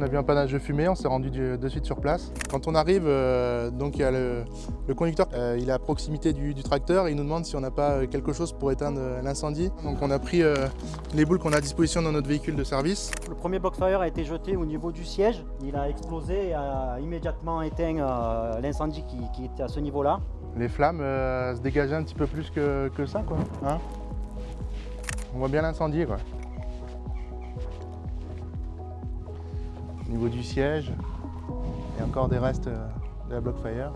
a vu un panache de fumée, on s'est rendu de suite sur place. Quand on arrive, donc il y a le conducteur, il est à proximité du tracteur et il nous demande si on n'a pas quelque chose pour éteindre l'incendie. Donc on a pris les boules qu'on a à disposition dans notre véhicule de service. Le premier Blockfire a été jeté au niveau du siège, il a explosé et a immédiatement éteint l'incendie qui était à ce niveau-là. Les flammes se dégageaient un petit peu plus que ça, quoi. Hein, on voit bien l'incendie, quoi. Au niveau du siège, il y a encore des restes de la Blockfire.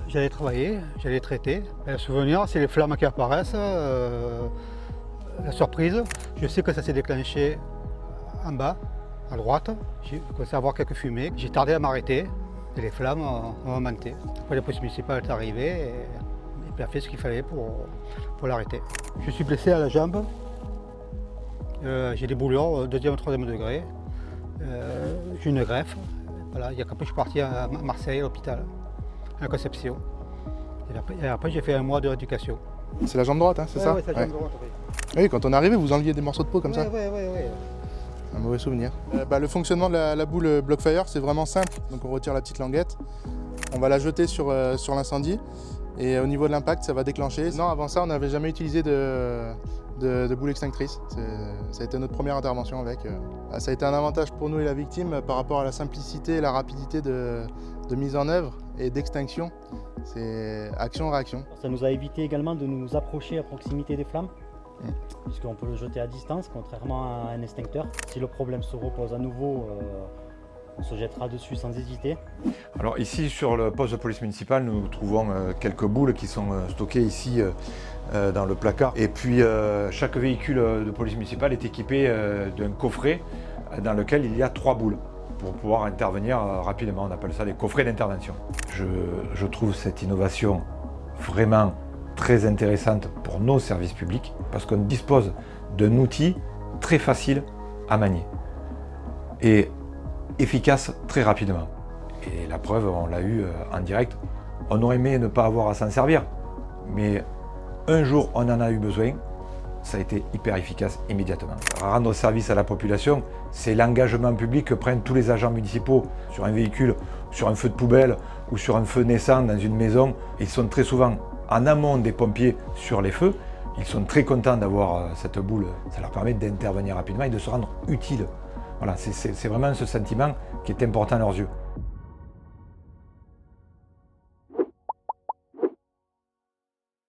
J'allais travailler, j'allais traiter. Le souvenir, c'est les flammes qui apparaissent, la surprise. Je sais que ça s'est déclenché en bas, à droite. J'ai commencé à voir quelques fumées. J'ai tardé à m'arrêter et les flammes ont augmenté. Après, la police municipale est arrivée et puis a fait ce qu'il fallait pour l'arrêter. Je suis blessé à la jambe. J'ai des brûlures au 2e, 3e degré. J'ai une greffe. Voilà, après, je suis parti à Marseille, à l'hôpital, à la Conception. Et après, j'ai fait un mois de rééducation. C'est la jambe droite, hein, c'est ça? Oui, c'est la jambe droite. Oui, quand on arrivait, vous enleviez des morceaux de peau comme ça? Oui. Un mauvais souvenir. Le fonctionnement de la boule Blockfire, c'est vraiment simple. Donc on retire la petite languette, on va la jeter sur l'incendie et au niveau de l'impact, ça va déclencher. Non, avant ça, on n'avait jamais utilisé de boule extinctrice. Ça a été notre première intervention avec. Ça a été un avantage pour nous et la victime par rapport à la simplicité et la rapidité de mise en œuvre et d'extinction. C'est action-réaction. Ça nous a évité également de nous approcher à proximité des flammes, puisqu'on peut le jeter à distance, contrairement à un extincteur. Si le problème se repose à nouveau, on se jettera dessus sans hésiter. Alors ici, sur le poste de police municipale, nous trouvons quelques boules qui sont stockées ici dans le placard. Et puis, chaque véhicule de police municipale est équipé d'un coffret dans lequel il y a 3 boules pour pouvoir intervenir rapidement. On appelle ça des coffrets d'intervention. Je trouve cette innovation vraiment très intéressante pour nos services publics parce qu'on dispose d'un outil très facile à manier et efficace très rapidement. Et la preuve, on l'a eu en direct. On aurait aimé ne pas avoir à s'en servir, mais un jour on en a eu besoin, ça a été hyper efficace immédiatement. Rendre service à la population, c'est l'engagement public que prennent tous les agents municipaux sur un véhicule, sur un feu de poubelle ou sur un feu naissant dans une maison. Ils sont très souvent en amont des pompiers sur les feux. Ils sont très contents d'avoir cette boule. Ça leur permet d'intervenir rapidement et de se rendre utile. Voilà, c'est vraiment ce sentiment qui est important à leurs yeux.